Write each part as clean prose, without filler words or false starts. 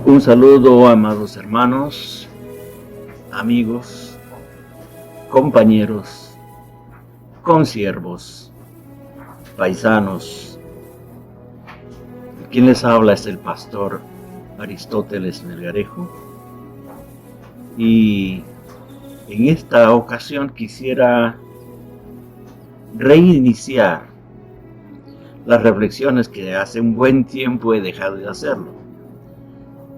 Un saludo, amados hermanos, amigos, compañeros, consiervos, paisanos. Quien les habla es el pastor Aristóteles Melgarejo, y en esta ocasión quisiera reiniciar las reflexiones que hace un buen tiempo he dejado de hacerlo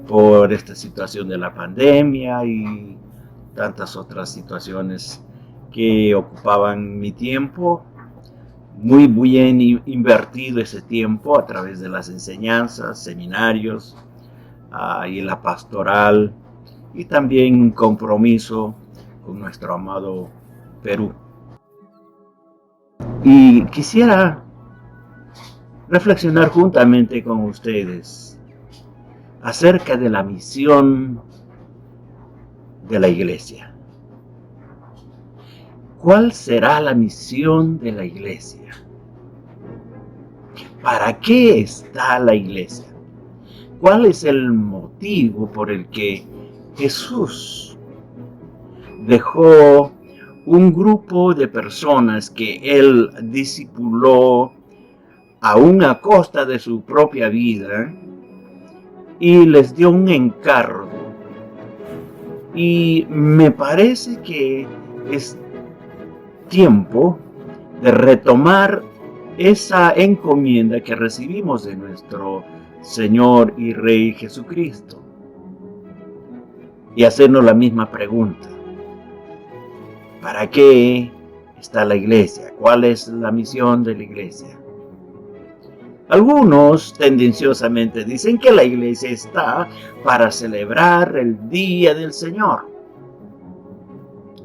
por esta situación de la pandemia y tantas otras situaciones que ocupaban mi tiempo. Muy bien invertido ese tiempo a través de las enseñanzas, seminarios y la pastoral, y también compromiso con nuestro amado Perú. Y quisiera reflexionar juntamente con ustedes acerca de la misión de la iglesia. ¿Cuál será la misión de la iglesia? ¿Para qué está la iglesia? ¿Cuál es el motivo por el que Jesús dejó un grupo de personas que Él discipuló aún a costa de su propia vida y les dio un encargo? Y me parece que es tiempo de retomar esa encomienda que recibimos de nuestro Señor y Rey Jesucristo y hacernos la misma pregunta: ¿para qué está la iglesia? ¿Cuál es la misión de la iglesia? Algunos tendenciosamente dicen que la iglesia está para celebrar el Día del Señor.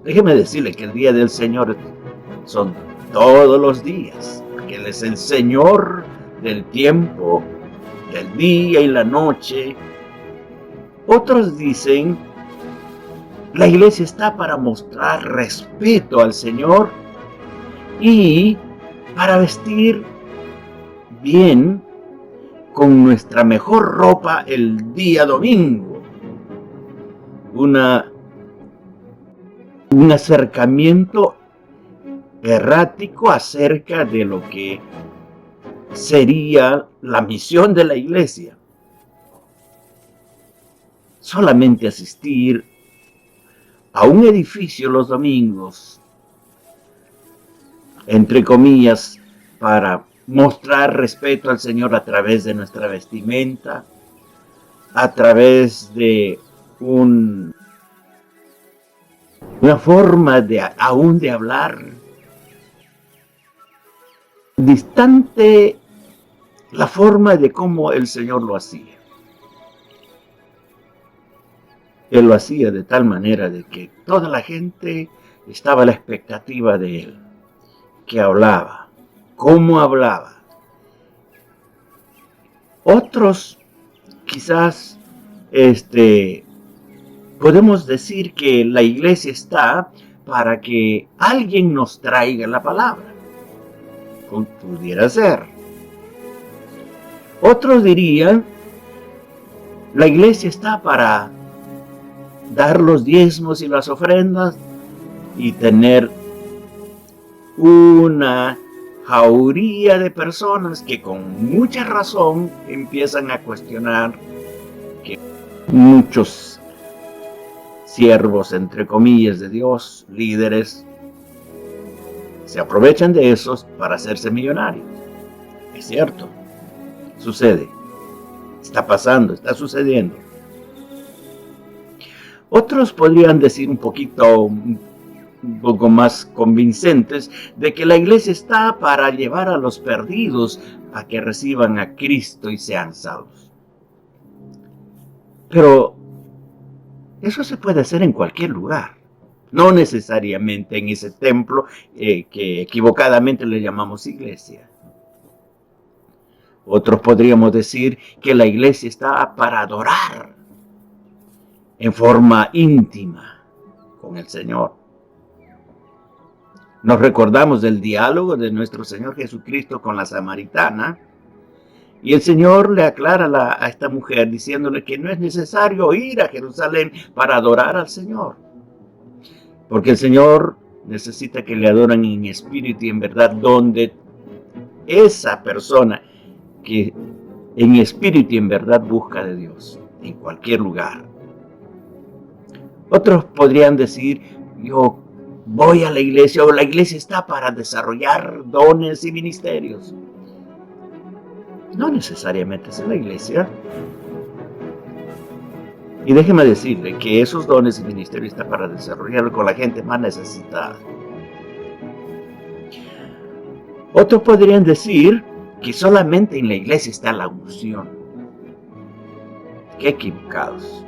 Déjeme decirle que el Día del Señor son todos los días, porque Él es el Señor del tiempo, del día y la noche. Otros dicen la iglesia está para mostrar respeto al Señor y para vestir bien con nuestra mejor ropa el día domingo. Un acercamiento errático acerca de lo que sería la misión de la iglesia. Solamente asistir a un edificio los domingos, entre comillas, para mostrar respeto al Señor a través de nuestra vestimenta, a través de una forma de hablar distante, la forma de cómo el Señor lo hacía. Él lo hacía de tal manera de que toda la gente estaba a la expectativa de Él, que hablaba, cómo hablaba. Otros quizás podemos decir que la iglesia está para que alguien nos traiga la palabra. Pudiera ser. Otros dirían, la iglesia está para dar los diezmos y las ofrendas y tener una jauría de personas que con mucha razón empiezan a cuestionar que muchos siervos, entre comillas, de Dios, líderes, se aprovechan de esos para hacerse millonarios. Es cierto, sucede, está pasando, está sucediendo. Otros podrían decir un poco más convincentes de que la iglesia está para llevar a los perdidos a que reciban a Cristo y sean salvos. Pero eso se puede hacer en cualquier lugar, no necesariamente en ese templo que equivocadamente le llamamos iglesia. Otros podríamos decir que la iglesia está para adorar en forma íntima con el Señor. Nos recordamos del diálogo de nuestro Señor Jesucristo con la samaritana, y el Señor le aclara a esta mujer diciéndole que no es necesario ir a Jerusalén para adorar al Señor, porque el Señor necesita que le adoren en espíritu y en verdad, donde esa persona que en espíritu y en verdad busca de Dios, en cualquier lugar. Otros podrían decir, yo voy a la iglesia, o la iglesia está para desarrollar dones y ministerios. No necesariamente es la iglesia. Y déjeme decirle que esos dones y ministerios están para desarrollarlo con la gente más necesitada. Otros podrían decir que solamente en la iglesia está la unción. Qué equivocados.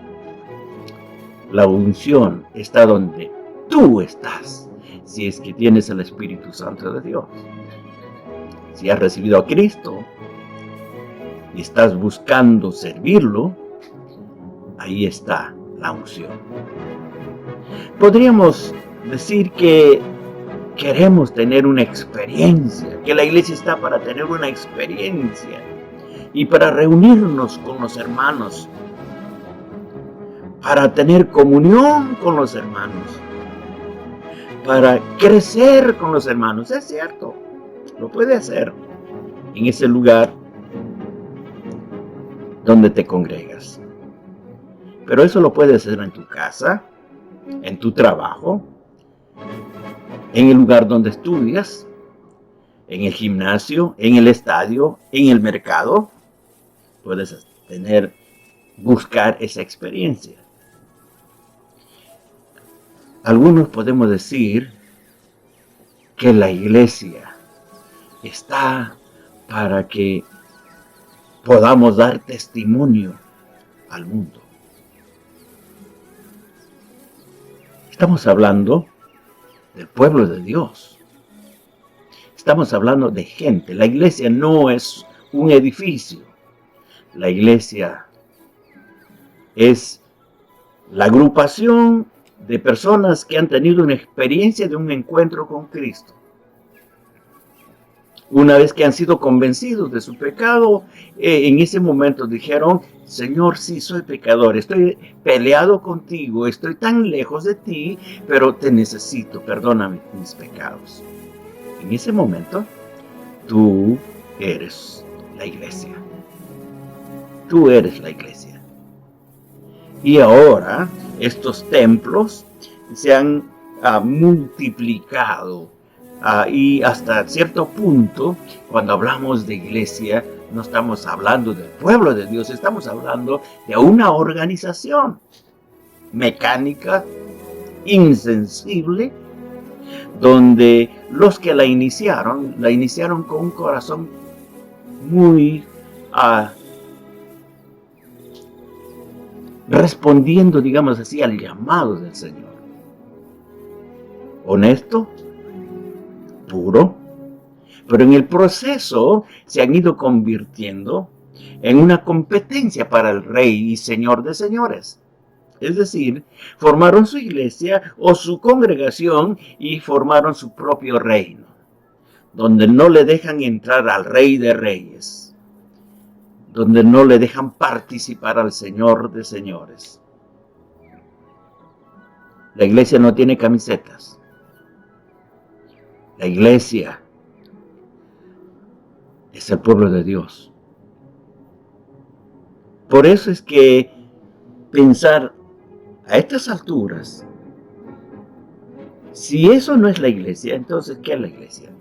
La unción está donde tú estás, si es que tienes el Espíritu Santo de Dios. Si has recibido a Cristo y estás buscando servirlo, ahí está la unción. Podríamos decir que queremos tener una experiencia, que la iglesia está para tener una experiencia y para reunirnos con los hermanos, para tener comunión con los hermanos, para crecer con los hermanos. Es cierto, lo puede hacer en ese lugar donde te congregas. Pero eso lo puedes hacer en tu casa, en tu trabajo, en el lugar donde estudias, en el gimnasio, en el estadio, en el mercado. Puedes buscar esa experiencia. Algunos podemos decir que la iglesia está para que podamos dar testimonio al mundo. Estamos hablando del pueblo de Dios. Estamos hablando de gente. La iglesia no es un edificio. La iglesia es la agrupación de personas que han tenido una experiencia de un encuentro con Cristo. Una vez que han sido convencidos de su pecado, en ese momento dijeron, Señor, sí, soy pecador, estoy peleado contigo, estoy tan lejos de ti, pero te necesito, perdóname mis pecados. En ese momento, tú eres la iglesia. Tú eres la iglesia. Y ahora, estos templos se han multiplicado. Y hasta cierto punto, cuando hablamos de iglesia, no estamos hablando del pueblo de Dios, estamos hablando de una organización mecánica, insensible, donde los que la iniciaron con un corazón muy respondiendo, digamos así, al llamado del Señor. Honesto, puro, pero en el proceso se han ido convirtiendo en una competencia para el Rey y Señor de señores. Es decir, formaron su iglesia o su congregación y formaron su propio reino, donde no le dejan entrar al Rey de Reyes, donde no le dejan participar al Señor de señores. La iglesia no tiene camisetas. La iglesia es el pueblo de Dios. Por eso es que pensar a estas alturas, si eso no es la iglesia, entonces ¿qué es la iglesia?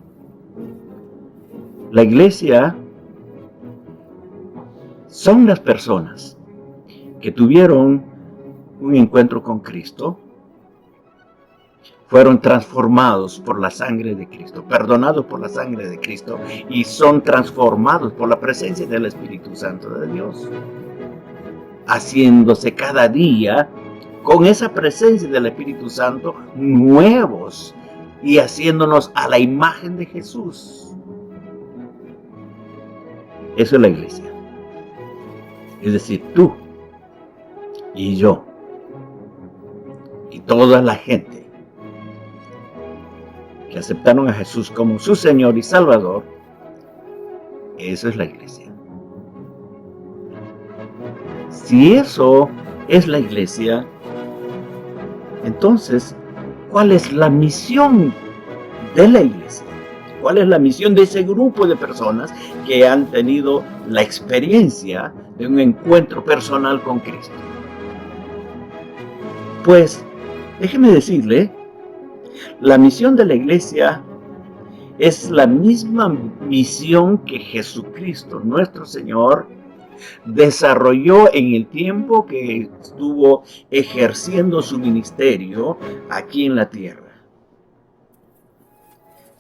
La iglesia son las personas que tuvieron un encuentro con Cristo, fueron transformados por la sangre de Cristo, perdonados por la sangre de Cristo y son transformados por la presencia del Espíritu Santo de Dios, haciéndose cada día con esa presencia del Espíritu Santo nuevos y haciéndonos a la imagen de Jesús. Eso es la iglesia. Es decir, tú y yo y toda la gente que aceptaron a Jesús como su Señor y Salvador, eso es la iglesia. Si eso es la iglesia, entonces, ¿cuál es la misión de la iglesia? ¿Cuál es la misión de ese grupo de personas que han tenido la experiencia de un encuentro personal con Cristo? Pues, déjeme decirle, la misión de la iglesia es la misma misión que Jesucristo, nuestro Señor, desarrolló en el tiempo que estuvo ejerciendo su ministerio aquí en la tierra.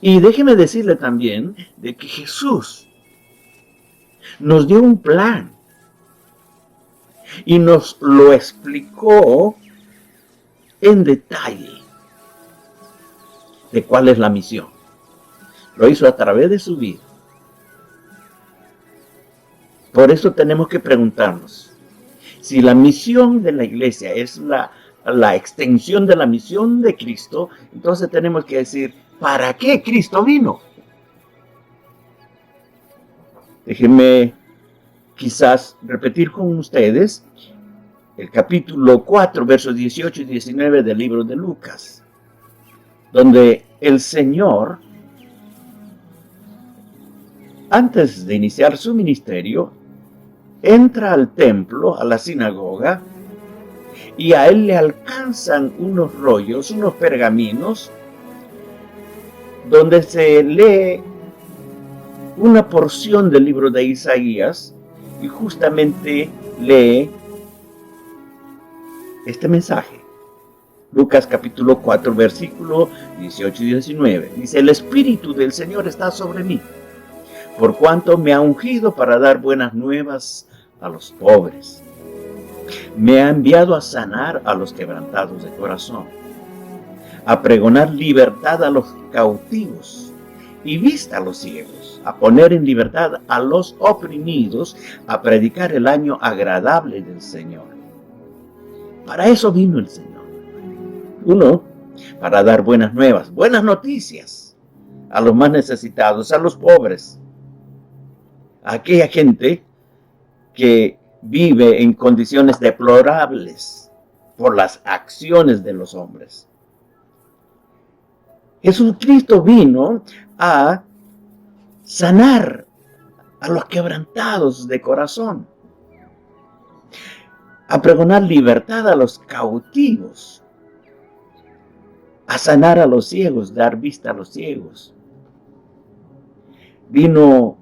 Y déjeme decirle también de que Jesús nos dio un plan y nos lo explicó en detalle de cuál es la misión. Lo hizo a través de su vida. Por eso tenemos que preguntarnos, si la misión de la iglesia es la extensión de la misión de Cristo, entonces tenemos que decir, ¿para qué Cristo vino? Déjenme quizás repetir con ustedes el capítulo 4, versos 18 y 19 del libro de Lucas, donde el Señor, antes de iniciar su ministerio, entra al templo, a la sinagoga, y a él le alcanzan unos rollos, unos pergaminos, donde se lee una porción del libro de Isaías, y justamente lee este mensaje. Lucas capítulo 4, versículo 18 y 19. Dice, el Espíritu del Señor está sobre mí, por cuanto me ha ungido para dar buenas nuevas a los pobres. Me ha enviado a sanar a los quebrantados de corazón, a pregonar libertad a los cautivos y vista a los ciegos, a poner en libertad a los oprimidos, a predicar el año agradable del Señor. Para eso vino el Señor. Uno, para dar buenas nuevas, buenas noticias a los más necesitados, a los pobres, a aquella gente que vive en condiciones deplorables por las acciones de los hombres. Jesucristo vino a sanar a los quebrantados de corazón, a pregonar libertad a los cautivos, a sanar a los ciegos, dar vista a los ciegos. Vino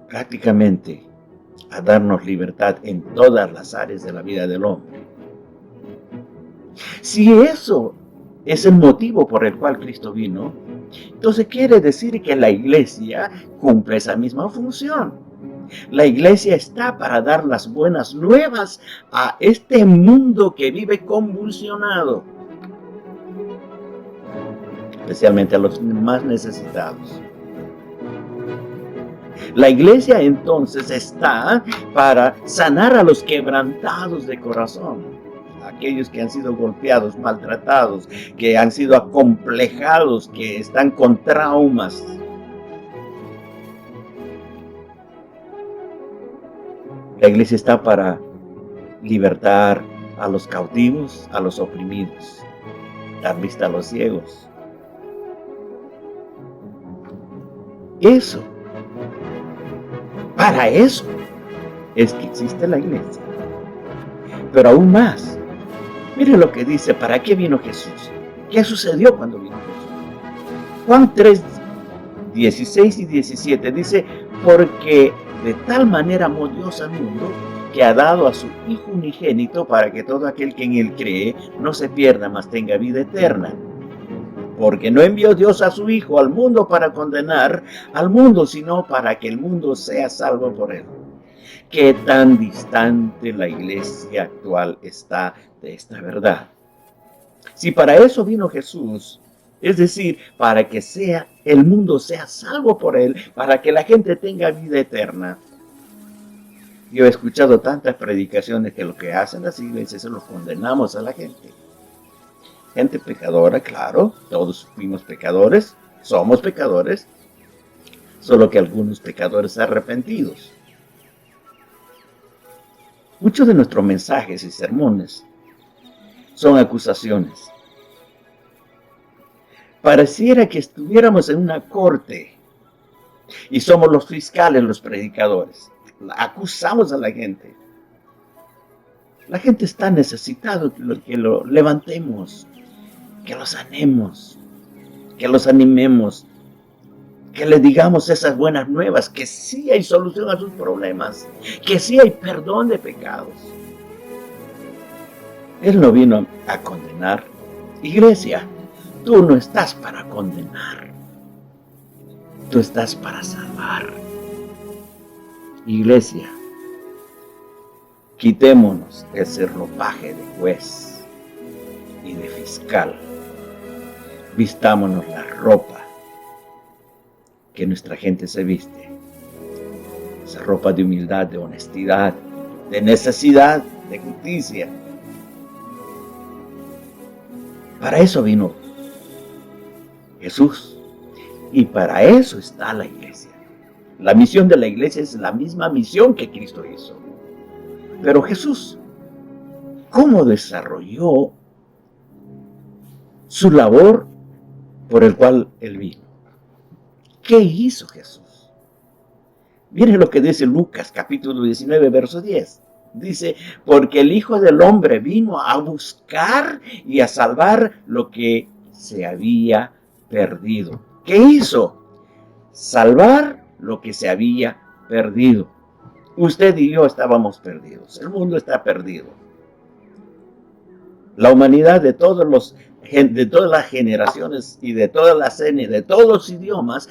prácticamente a darnos libertad en todas las áreas de la vida del hombre. Si eso es el motivo por el cual Cristo vino, entonces quiere decir que la iglesia cumple esa misma función. La iglesia está para dar las buenas nuevas a este mundo que vive convulsionado, especialmente a los más necesitados. La iglesia entonces está para sanar a los quebrantados de corazón, aquellos que han sido golpeados, maltratados, que han sido acomplejados, que están con traumas. La iglesia está para libertar a los cautivos, a los oprimidos, dar vista a los ciegos. Eso, para eso es que existe la iglesia. Pero aún más, mire lo que dice, ¿para qué vino Jesús? ¿Qué sucedió cuando vino Jesús? Juan 3, 16 y 17 dice, porque de tal manera amó Dios al mundo, que ha dado a su Hijo unigénito para que todo aquel que en él cree no se pierda, mas tenga vida eterna. Porque no envió Dios a su Hijo al mundo para condenar al mundo, sino para que el mundo sea salvo por él. ¿Qué tan distante la iglesia actual está de esta verdad? Si para eso vino Jesús, es decir, para que el mundo sea salvo por él, para que la gente tenga vida eterna. Yo he escuchado tantas predicaciones que lo que hacen las iglesias es los condenamos a la gente. Gente pecadora, claro, todos fuimos pecadores, somos pecadores, solo que algunos pecadores arrepentidos. Muchos de nuestros mensajes y sermones son acusaciones. Pareciera que estuviéramos en una corte y somos los fiscales, los predicadores. Acusamos a la gente. La gente está necesitada que lo levantemos, que los sanemos, que los animemos, que les digamos esas buenas nuevas, que sí hay solución a sus problemas, que sí hay perdón de pecados. Él no vino a condenar. Iglesia, tú no estás para condenar. Tú estás para salvar. Iglesia, quitémonos ese ropaje de juez y de fiscal. Vistámonos la ropa que nuestra gente se viste. Esa ropa de humildad, de honestidad, de necesidad, de justicia. Para eso vino Jesús. Y para eso está la iglesia. La misión de la iglesia es la misma misión que Cristo hizo. Pero Jesús, ¿cómo desarrolló su labor por el cual Él vino? ¿Qué hizo Jesús? Miren lo que dice Lucas, capítulo 19, verso 10. Dice, porque el Hijo del Hombre vino a buscar y a salvar lo que se había perdido. ¿Qué hizo? Salvar lo que se había perdido. Usted y yo estábamos perdidos. El mundo está perdido. La humanidad de todas las generaciones y de todas las etnias, de todos los idiomas,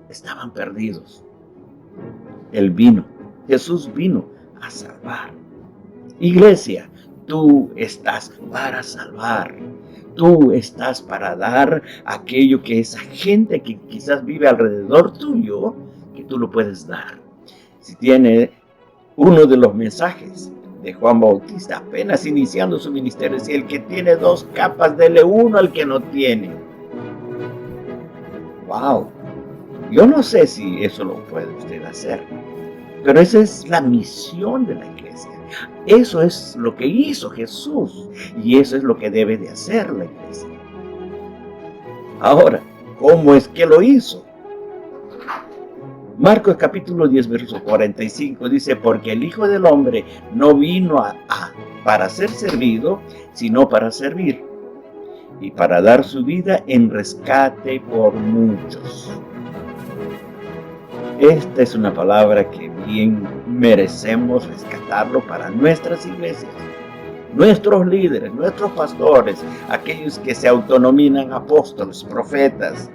estaban perdidos. Él vino. Jesús vino a salvar. Iglesia, tú estás para salvar. Tú estás para dar aquello que esa gente que quizás vive alrededor tuyo, que tú lo puedes dar. Si tiene uno de los mensajes de Juan Bautista, apenas iniciando su ministerio, si el que tiene 2 capas, dele uno al que no tiene. ¡Wow! Yo no sé si eso lo puede usted hacer, pero esa es la misión de la iglesia. Eso es lo que hizo Jesús y eso es lo que debe de hacer la iglesia. Ahora, ¿cómo es que lo hizo? Marcos capítulo 10, verso 45 dice, porque el Hijo del Hombre no vino para ser servido, sino para servir y para dar su vida en rescate por muchos. Esta es una palabra que bien merecemos rescatarlo para nuestras iglesias, nuestros líderes, nuestros pastores, aquellos que se autonominan apóstoles, profetas,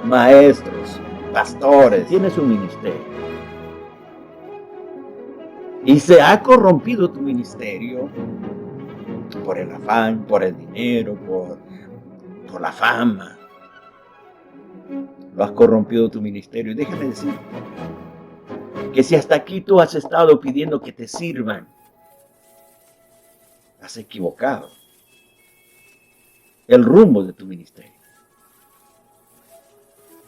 maestros, pastores. Tienes un ministerio y se ha corrompido tu ministerio por el afán, por el dinero, por la fama. Lo has corrompido tu ministerio. Y déjame decir que si hasta aquí tú has estado pidiendo que te sirvan, has equivocado el rumbo de tu ministerio.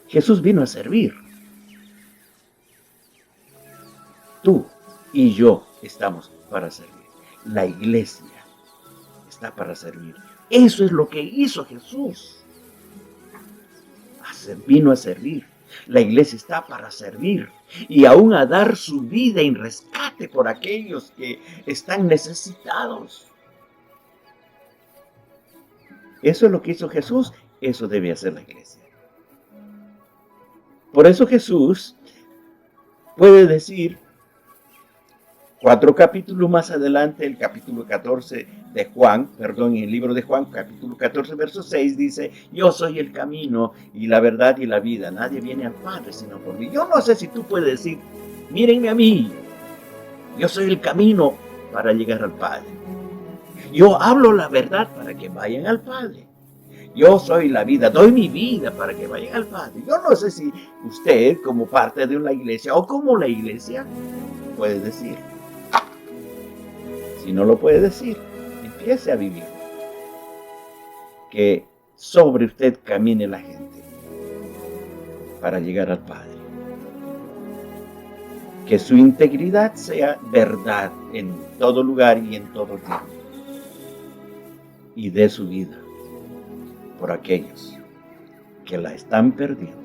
Jesús vino a servir. Tú y yo estamos para servir. La iglesia está para servir. Eso es lo que hizo Jesús. Vino a servir. La iglesia está para servir y aún a dar su vida en rescate por aquellos que están necesitados. Eso es lo que hizo Jesús. Eso debe hacer la iglesia. Por eso Jesús puede decir 4 capítulos más adelante, el capítulo 14 de Juan, perdón, en el libro de Juan, capítulo 14, verso 6, dice: yo soy el camino y la verdad y la vida. Nadie viene al Padre sino por mí. Yo no sé si tú puedes decir: mírenme a mí, yo soy el camino para llegar al Padre. Yo hablo la verdad para que vayan al Padre. Yo soy la vida, doy mi vida para que vayan al Padre. Yo no sé si usted, como parte de una iglesia o como la iglesia, puede decir. Si no lo puede decir, empiece a vivir. Que sobre usted camine la gente para llegar al Padre. Que su integridad sea verdad en todo lugar y en todo tiempo. Y dé su vida por aquellos que la están perdiendo.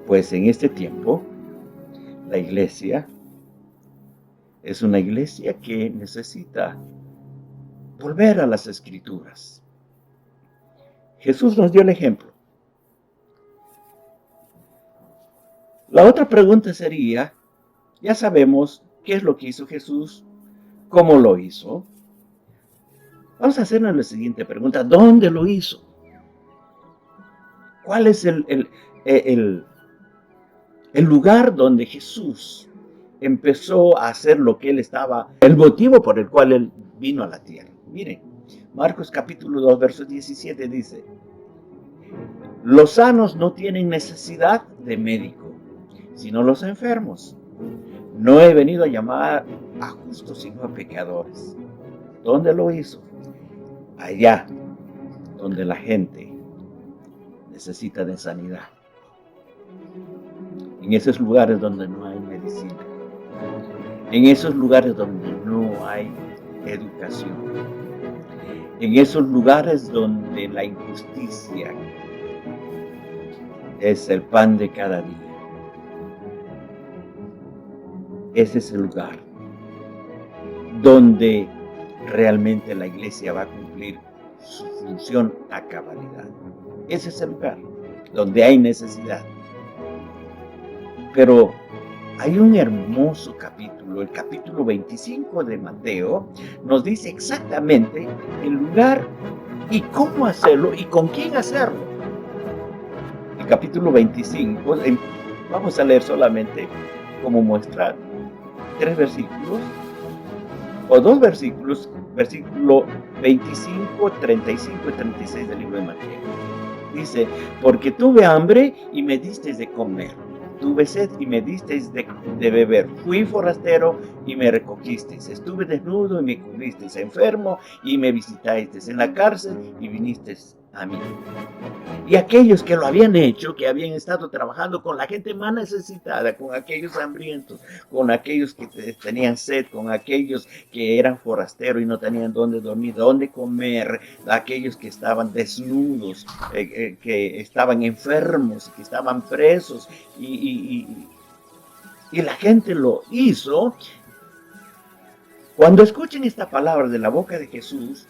Pues en este tiempo, la iglesia es una iglesia que necesita volver a las Escrituras. Jesús nos dio el ejemplo. La otra pregunta sería: ya sabemos qué es lo que hizo Jesús, cómo lo hizo. Vamos a hacernos la siguiente pregunta: ¿dónde lo hizo? ¿Cuál es el lugar donde Jesús empezó a hacer lo que él estaba, el motivo por el cual él vino a la tierra? Miren, Marcos capítulo 2, verso 17 dice: los sanos no tienen necesidad de médico, sino los enfermos. No he venido a llamar a justos, sino a pecadores. ¿Dónde lo hizo? Allá donde la gente necesita de sanidad. En esos lugares donde no hay medicina. En esos lugares donde no hay educación. En esos lugares donde la injusticia es el pan de cada día. Ese es el lugar donde realmente la iglesia va a cumplir su función a cabalidad. Ese es el lugar donde hay necesidad. Pero hay un hermoso capítulo, el capítulo 25 de Mateo, nos dice exactamente el lugar y cómo hacerlo y con quién hacerlo. El capítulo 25, vamos a leer solamente como muestra 3 versículos, o 2 versículos, versículo 25, 35 y 36 del libro de Mateo. Dice: porque tuve hambre y me disteis de comer, tuve sed y me disteis de beber, fui forastero y me recogisteis, estuve desnudo y me cubristeis, enfermo y me visitasteis, en la cárcel y vinisteis a mí. Y aquellos que lo habían hecho, que habían estado trabajando con la gente más necesitada, con aquellos hambrientos, con aquellos que tenían sed, con aquellos que eran forasteros y no tenían dónde dormir, dónde comer, aquellos que estaban desnudos, que estaban enfermos, que estaban presos, y la gente lo hizo. Cuando escuchen esta palabra de la boca de Jesús,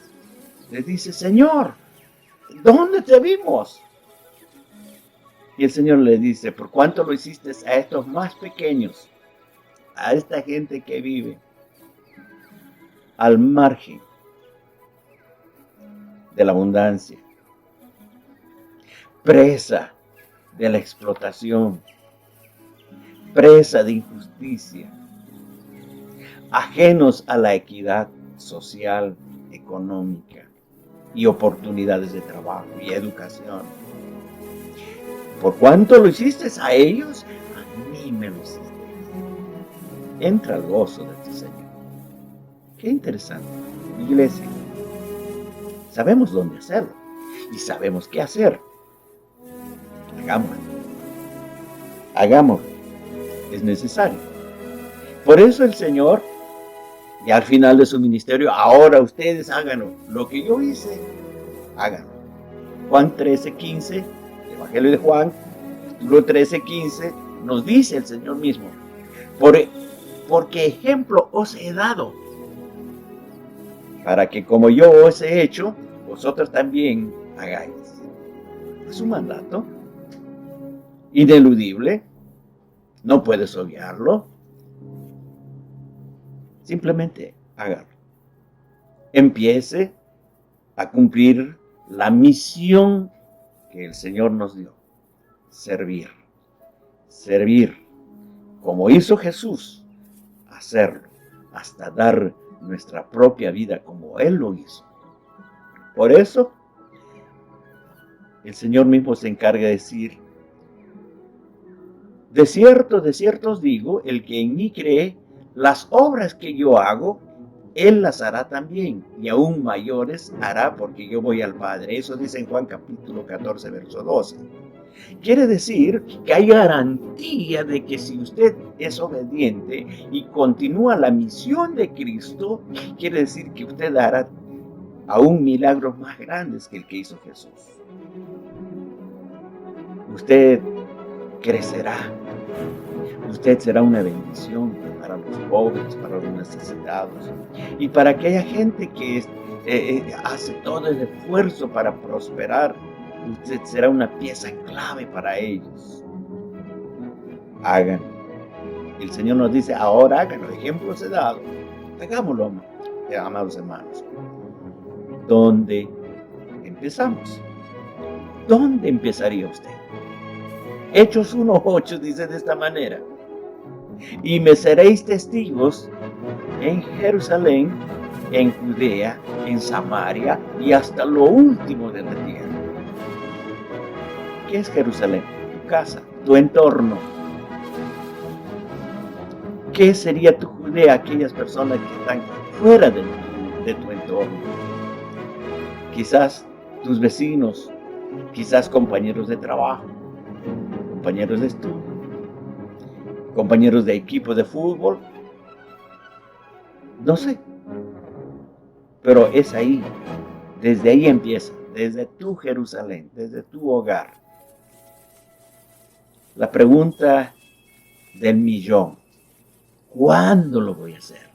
les dice: Señor, ¿dónde te vimos? Y el Señor le dice: por cuánto lo hiciste a estos más pequeños, a esta gente que vive al margen de la abundancia, presa de la explotación, presa de injusticia, ajenos a la equidad social, económica y oportunidades de trabajo y educación. Por cuánto lo hiciste a ellos, a mí me lo hiciste. Entra al gozo de tu Señor. Qué interesante. Iglesia, sabemos dónde hacerlo y sabemos qué hacer. Hagámoslo. Hagámoslo. Es necesario. Por eso el Señor, y al final de su ministerio: ahora ustedes háganlo. Lo que yo hice, háganlo. Juan 13:15, Evangelio de Juan, capítulo 13:15, nos dice el Señor mismo: porque ejemplo os he dado, para que como yo os he hecho, vosotros también hagáis. Es un mandato ineludible, no puedes obviarlo. Simplemente hágalo. Empiece a cumplir la misión que el Señor nos dio. Servir. Servir. Como hizo Jesús, hacerlo. Hasta dar nuestra propia vida como Él lo hizo. Por eso, el Señor mismo se encarga de decir: de cierto os digo, el que en mí cree, las obras que yo hago, Él las hará también, y aún mayores hará, porque yo voy al Padre. Eso dice en Juan capítulo 14, verso 12. Quiere decir que hay garantía de que si usted es obediente y continúa la misión de Cristo, quiere decir que usted hará aún milagros más grandes que el que hizo Jesús. Usted crecerá. Usted será una bendición para los pobres, para los necesitados y para aquella gente que hace todo el esfuerzo para prosperar. Usted será una pieza clave para ellos. Háganlo. El Señor nos dice: ahora háganlo. Ejemplos he dado. Hagámoslo, amados hermanos. ¿Dónde empezamos? ¿Dónde empezaría usted? Hechos 1:8 dice de esta manera: y me seréis testigos en Jerusalén, en Judea, en Samaria y hasta lo último de la tierra. ¿Qué es Jerusalén? Tu casa, tu entorno. ¿Qué sería tu Judea? Aquellas personas que están fuera de tu entorno. Quizás tus vecinos, quizás compañeros de trabajo, compañeros de estudio, compañeros de equipo de fútbol, no sé, pero es ahí, desde ahí empieza, desde tu Jerusalén, desde tu hogar. La pregunta del millón: ¿cuándo lo voy a hacer?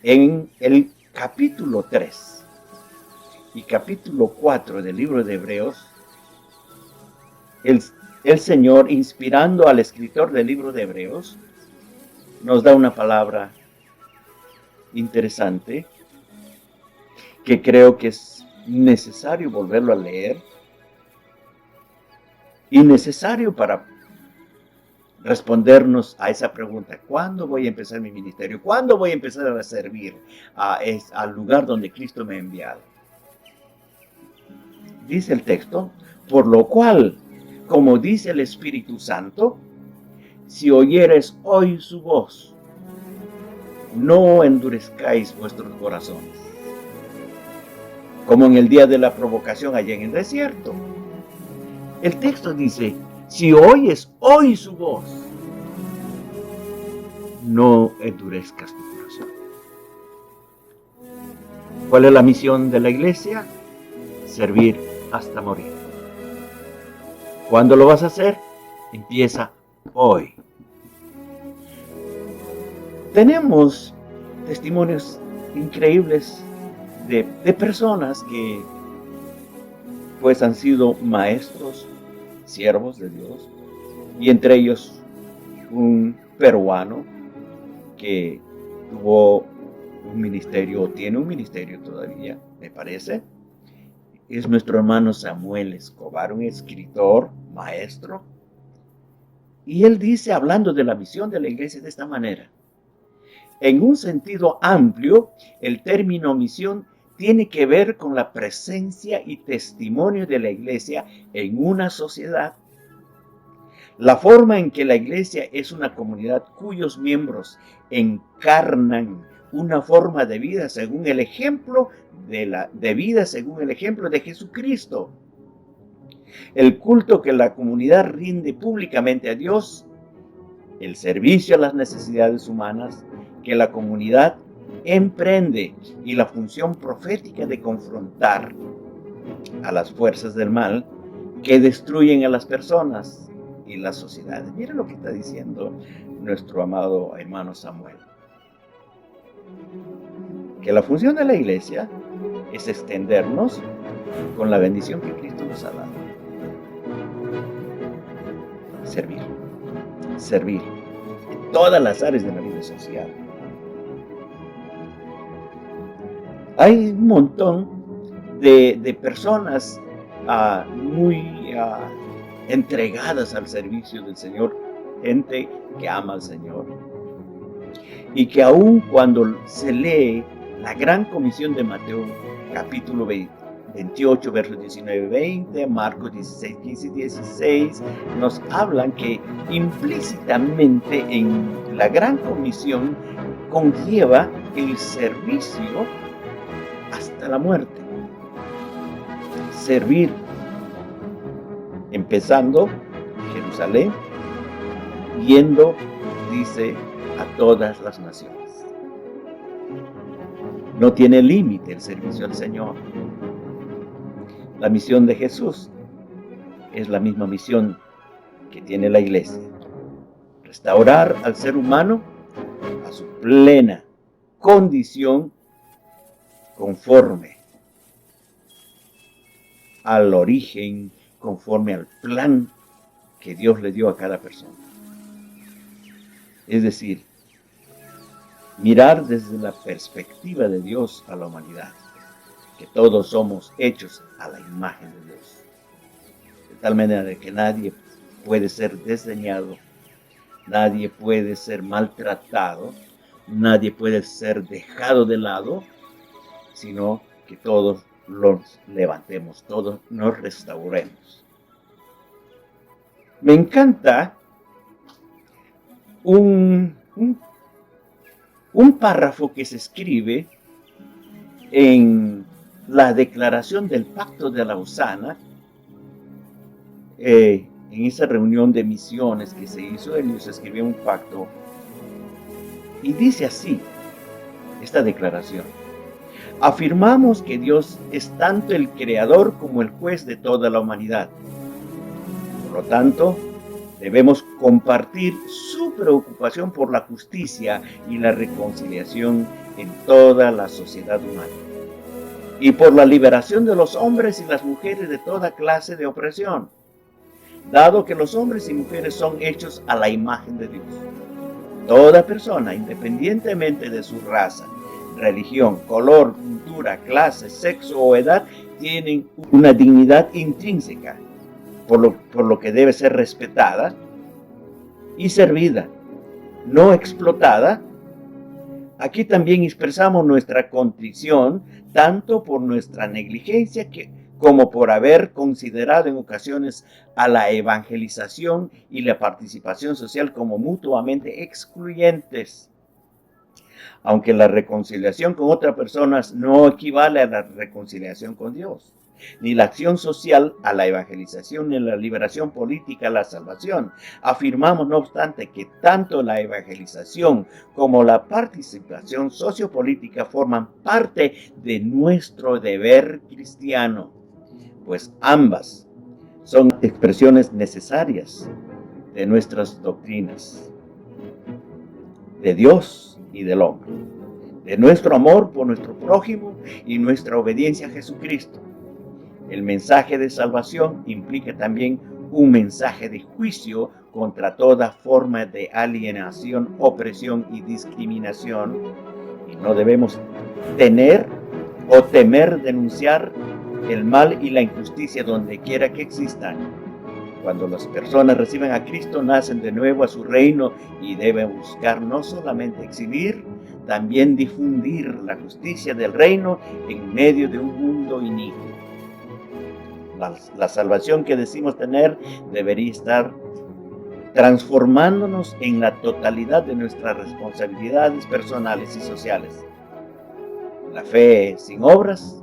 En el capítulo 3 y capítulo 4 del libro de Hebreos, el Señor, inspirando al escritor del libro de Hebreos, nos da una palabra interesante que creo que es necesario volverlo a leer y necesario para respondernos a esa pregunta: ¿cuándo voy a empezar mi ministerio? ¿Cuándo voy a empezar a servir al lugar donde Cristo me ha enviado? Dice el texto: por lo cual, como dice el Espíritu Santo, si oyeres hoy su voz, no endurezcáis vuestros corazones, como en el día de la provocación allá en el desierto. El texto dice: si oyes hoy su voz, no endurezcas tu corazón. ¿Cuál es la misión de la iglesia? Servir hasta morir. ¿Cuándo lo vas a hacer? Empieza hoy. Tenemos testimonios increíbles de personas que pues han sido maestros, siervos de Dios, y entre ellos un peruano que tuvo un ministerio, o tiene un ministerio todavía, me parece. Es nuestro hermano Samuel Escobar, un escritor, maestro, y él dice, hablando de la misión de la iglesia, de esta manera: en un sentido amplio, el término misión tiene que ver con la presencia y testimonio de la iglesia en una sociedad. La forma en que la iglesia es una comunidad cuyos miembros encarnan una forma de vida según el ejemplo según el ejemplo de Jesucristo. El culto que la comunidad rinde públicamente a Dios, el servicio a las necesidades humanas que la comunidad emprende y la función profética de confrontar a las fuerzas del mal que destruyen a las personas y las sociedades. Miren lo que está diciendo nuestro amado hermano Samuel. Que la función de la iglesia es extendernos con la bendición que Cristo nos ha dado. Servir. todas las áreas de la vida social. Hay un montón de personas muy entregadas al servicio del Señor, gente que ama al Señor, y que aun cuando se lee la gran comisión de Mateo, capítulo 28, versos 19-20, Marcos 16, 15 y 16, nos hablan que implícitamente en la gran comisión conlleva el servicio hasta la muerte. Servir, empezando en Jerusalén, yendo, dice, a todas las naciones. No tiene límite el servicio al Señor. La misión de Jesús es la misma misión que tiene la iglesia: restaurar al ser humano a su plena condición conforme al origen, conforme al plan que Dios le dio a cada persona. Es decir, mirar desde la perspectiva de Dios a la humanidad, que todos somos hechos a la imagen de Dios, de tal manera que nadie puede ser desdeñado, nadie puede ser maltratado, nadie puede ser dejado de lado, sino que todos los levantemos, todos nos restauremos. Me encanta un párrafo que se escribe en la declaración del Pacto de Lausana, en esa reunión de misiones que se hizo. Ellos escribió un pacto y dice así esta declaración: afirmamos que Dios es tanto el creador como el juez de toda la humanidad. Por lo tanto, debemos compartir su preocupación por la justicia y la reconciliación en toda la sociedad humana, y por la liberación de los hombres y las mujeres de toda clase de opresión, dado que los hombres y mujeres son hechos a la imagen de Dios. Toda persona, independientemente de su raza, religión, color, cultura, clase, sexo o edad, tienen una dignidad intrínseca, por lo que debe ser respetada y servida, no explotada. Aquí también expresamos nuestra contrición, tanto por nuestra negligencia como por haber considerado en ocasiones a la evangelización y la participación social como mutuamente excluyentes. Aunque la reconciliación con otras personas no equivale a la reconciliación con Dios, ni la acción social a la evangelización, ni la liberación política a la salvación. Afirmamos, no obstante, que tanto la evangelización como la participación sociopolítica forman parte de nuestro deber cristiano, pues ambas son expresiones necesarias de nuestras doctrinas, de Dios y del hombre, de nuestro amor por nuestro prójimo y nuestra obediencia a Jesucristo. El mensaje de salvación implica también un mensaje de juicio contra toda forma de alienación, opresión y discriminación, y no debemos tener o temer denunciar el mal y la injusticia donde quiera que existan. Cuando las personas reciben a Cristo, nacen de nuevo a su reino y deben buscar no solamente exhibir, también difundir la justicia del reino en medio de un mundo inicuo. La salvación que decimos tener debería estar transformándonos en la totalidad de nuestras responsabilidades personales y sociales. La fe sin obras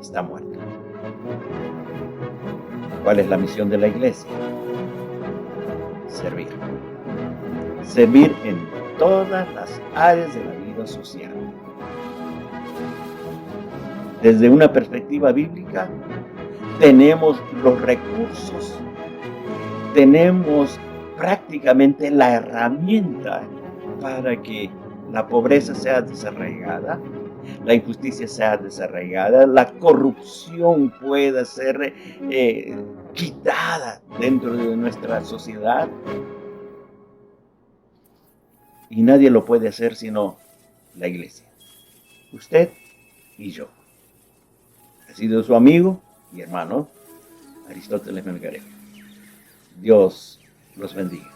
está muerta. ¿Cuál es la misión de la iglesia? Servir. Servir en todas las áreas de la vida social. Desde una perspectiva bíblica, tenemos los recursos, tenemos prácticamente la herramienta para que la pobreza sea desarraigada, la injusticia sea desarraigada, la corrupción pueda ser quitada dentro de nuestra sociedad. y nadie lo puede hacer sino la iglesia. Usted y yo. Ha sido su amigo y hermano Aristóteles Melgarejo. Dios los bendiga.